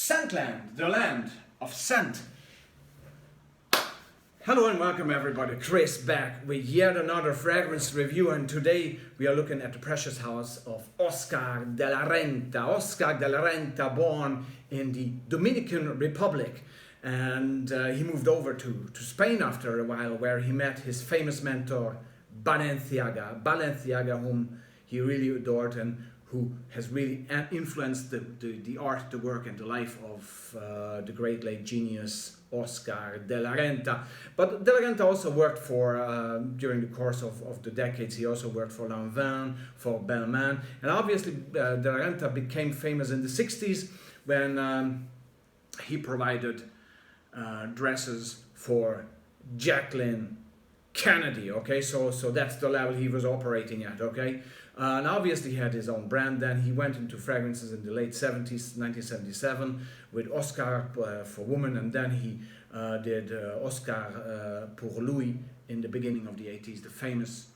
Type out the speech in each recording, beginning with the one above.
Scentland, the land of scent. Hello and welcome everybody, Chris back with yet another fragrance review, and today we are looking at the precious house of Oscar de la Renta. Oscar de la Renta, born in the Dominican Republic, and he moved over to Spain after a while, where he met his famous mentor Balenciaga, whom he really adored and who has really influenced the art, the work and the life of the great late genius Oscar de la Renta. But de la Renta also worked for, during the course of the decades, he also worked for Lanvin, for Balmain, and obviously de la Renta became famous in the 60s when he provided dresses for Jacqueline Kennedy. Okay, so that's the level he was operating at. Okay, and obviously he had his own brand. Then he went into fragrances in the late 70s, 1977, with Oscar for women, and then he did Oscar pour Louis in the beginning of the 80s, the famous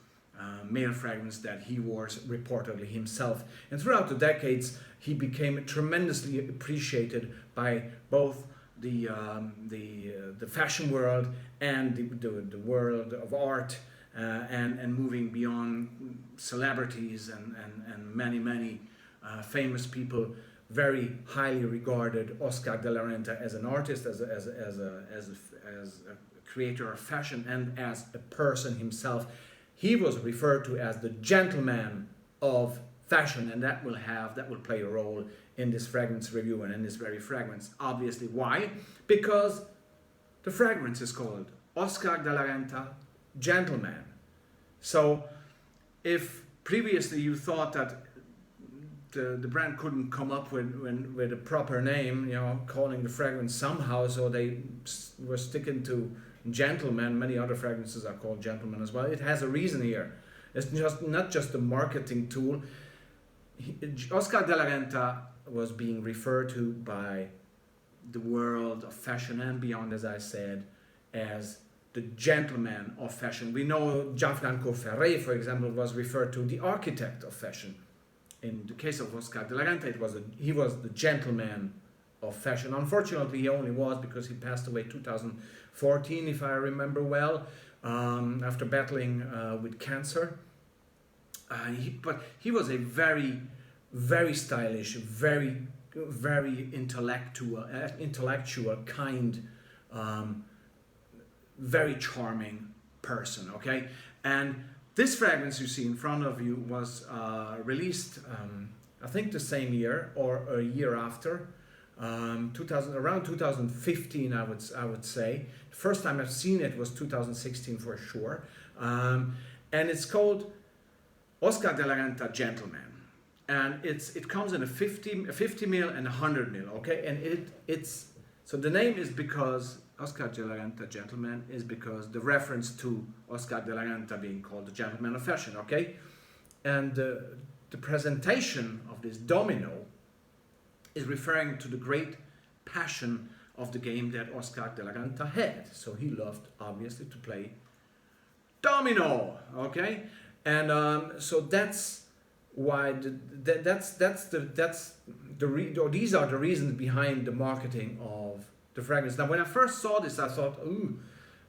male fragrance that he wore reportedly himself. And throughout the decades, he became tremendously appreciated by both the fashion world and the world of art, and moving beyond celebrities and many famous people very highly regarded Oscar de la Renta as an artist, as a creator of fashion, and as a person himself. He was referred to as the gentleman of fashion, and that will play a role in this fragrance review and in this very fragrance. Obviously, why? Because the fragrance is called Oscar de la Renta Gentleman. So if previously you thought that the brand couldn't come up with a proper name, calling the fragrance somehow, so they were sticking to Gentleman. Many other fragrances are called Gentleman as well. It has a reason here. It's not just a marketing tool. Oscar de la Renta was being referred to by the world of fashion and beyond, as I said, as the gentleman of fashion. We know Gianfranco Ferré, for example, was referred to the architect of fashion. In the case of Oscar de la Renta, he was the gentleman of fashion. Unfortunately, he only was because he passed away 2014, if I remember well, after battling with cancer. But he was a very stylish, very intellectual, kind, very charming person. Okay, and this fragrance you see in front of you was released, I think, the same year or a year after, around 2015, I would say. The first time I've seen it was 2016 for sure, and it's called Oscar de la Renta Gentleman, and it comes in a 50 ml and 100 ml. Okay, and it's so the name is because Oscar de la Renta Gentleman is because the reference to Oscar de la Renta being called the gentleman of fashion. Okay, and the presentation of this domino is referring to the great passion of the game that Oscar de la Renta had. So he loved, obviously, to play domino. Okay. And so that's why these are the reasons behind the marketing of the fragrance. Now, when I first saw this, I thought, ooh,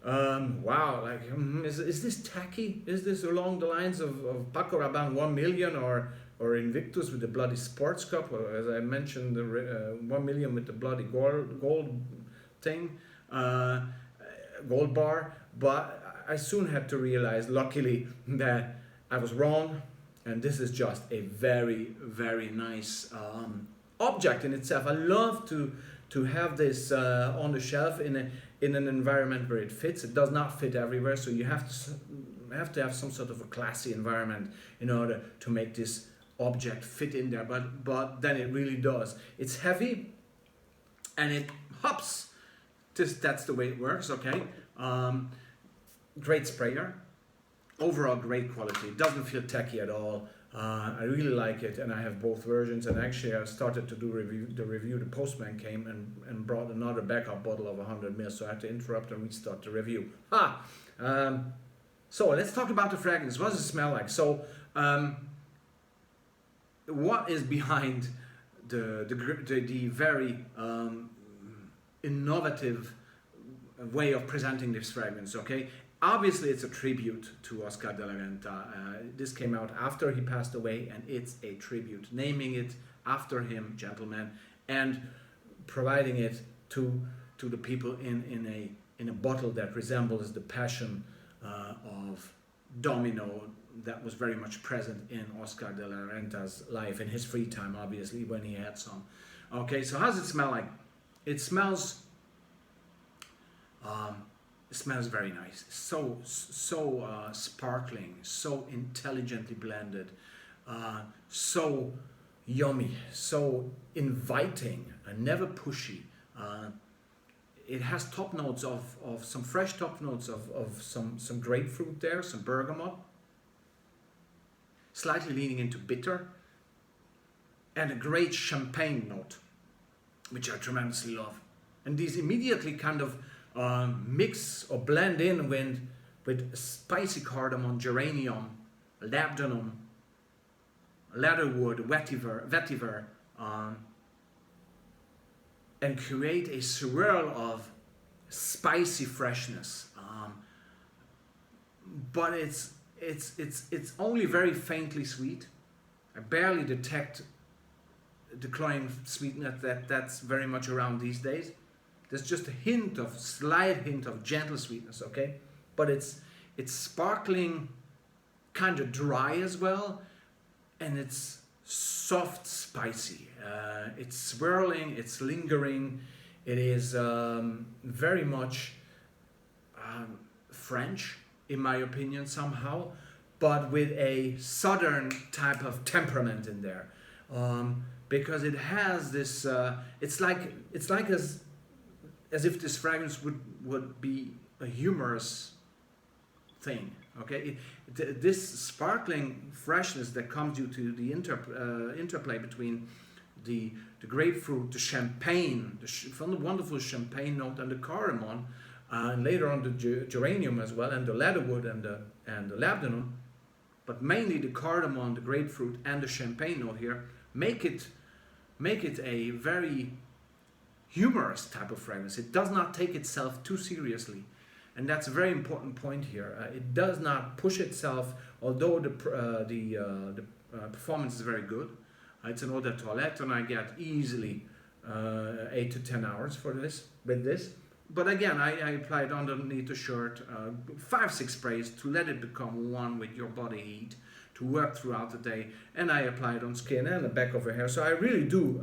wow, like, is this tacky? Is this along the lines of Paco Rabanne 1 million or Invictus with the bloody sports cup, or as I mentioned, the 1 million with the bloody gold thing, gold bar? But I soon had to realize, luckily, that I was wrong, and this is just a very nice object in itself. I love to have this on the shelf in an environment where it fits. It does not fit everywhere, so you have to have some sort of a classy environment in order to make this object fit in there. But then it really does. It's heavy, and it hops. That's the way it works. Okay, great sprayer. Overall great quality. It doesn't feel tacky at all. I really like it, and I have both versions. And actually, I started to do the review. The postman came and brought another backup bottle of 100 ml, so I had to interrupt and restart the review. So let's talk about the fragrance. What does it smell like? So, what is behind the very innovative way of presenting this fragrance. Okay, obviously it's a tribute to Oscar de la Renta. This came out after he passed away, and it's a tribute, naming it after him, gentlemen, and providing it to the people in a bottle that resembles the passion of Domino that was very much present in Oscar de la Renta's life, in his free time, obviously, when he had some. Okay, so how does it smell like? It smells very nice. So sparkling, so intelligently blended, so yummy, so inviting, never pushy. It has top notes of some fresh top notes of some grapefruit there, some bergamot, slightly leaning into bitter, and a great champagne note, which I tremendously love. And these immediately kind of mix or blend in with spicy cardamom, geranium, labdanum, leatherwood, vetiver, and create a swirl of spicy freshness. But it's only very faintly sweet. I barely detect the cloying sweetness that's very much around these days. There's just a slight hint of gentle sweetness, okay? But it's sparkling, kind of dry as well, and it's soft, spicy. It's swirling, it's lingering. It is very much French, in my opinion, somehow, but with a southern type of temperament in there, because it has this. It's like as if this fragrance would be a humorous thing. Okay, this sparkling freshness that comes due to the interplay between the grapefruit, the champagne, from the wonderful champagne note, and the cardamom, and later on the geranium as well, and the leatherwood and the labdanum, but mainly the cardamom, the grapefruit, and the champagne note here make it a very humorous type of fragrance. It does not take itself too seriously. And that's a very important point here. It does not push itself, although the performance is very good. It's an eau de toilette, and I get easily 8 to 10 hours with this. But again, I applied underneath the shirt 5-6 sprays to let it become one with your body heat, to work throughout the day. And I applied on skin and the back of your hair. So I really do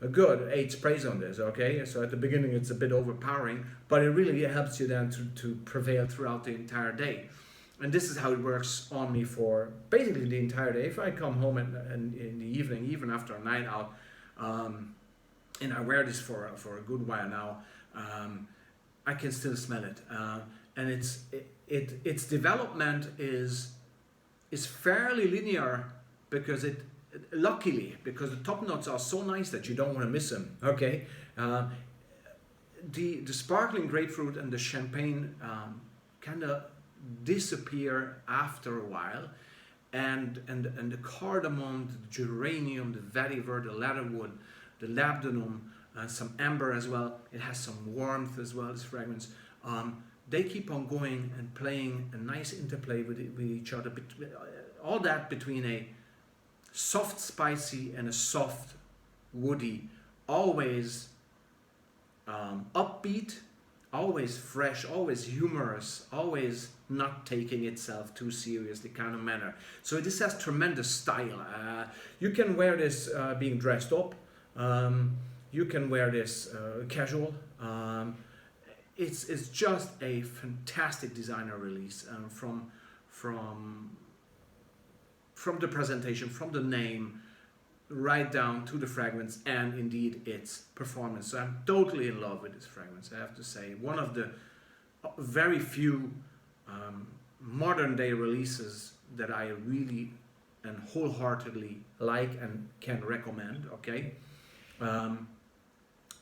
a good 8 sprays on this, okay? So at the beginning it's a bit overpowering, but it really helps you then to prevail throughout the entire day. And this is how it works on me for basically the entire day. If I come home and in the evening, even after a night out, and I wear this for a good while now, I can still smell it. And its development is fairly linear, because luckily, because the top notes are so nice that you don't want to miss them. Okay, the sparkling grapefruit and the champagne kind of disappear after a while, and the cardamom, the geranium, the vetiver, the leatherwood, the labdanum, some amber as well. It has some warmth as well, this fragrance. They keep on going and playing a nice interplay with each other. All that between a soft spicy and a soft woody, always upbeat, always fresh, always humorous, always not taking itself too seriously kind of manner. So this has tremendous style. You can wear this being dressed up. You can wear this casual. It's just a fantastic designer release from the presentation, from the name, right down to the fragrance, and indeed its performance. So I'm totally in love with this fragrance, I have to say. One of the very few modern day releases that I really and wholeheartedly like and can recommend, okay?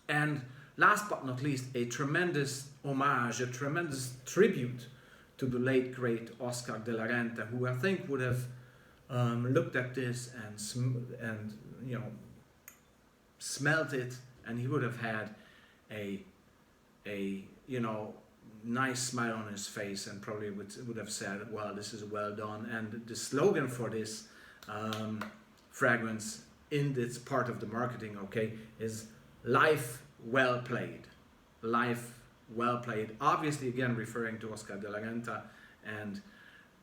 And last but not least, a tremendous homage, a tremendous tribute to the late great Oscar de la Renta, who I think would have looked at this and smelled it, and he would have had a nice smile on his face, and probably would have said, well, this is well done. And the slogan for this fragrance in this part of the marketing, okay, is life well played. Life well played. Obviously, again, referring to Oscar de la Renta and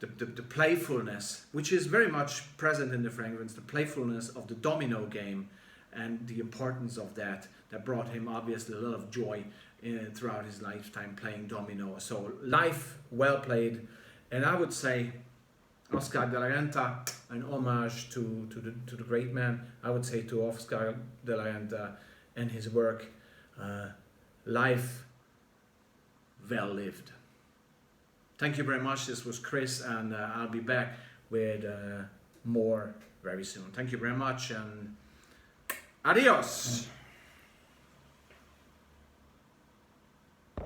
the playfulness, which is very much present in the fragrance, the playfulness of the domino game and the importance of that brought him obviously a lot of joy throughout his lifetime playing domino. So life well played, and I would say Oscar de la Renta, an homage to the great man. I would say to Oscar de la Renta and his work, life well lived. Thank you very much. This was Chris, and I'll be back with more very soon. Thank you very much, and adios.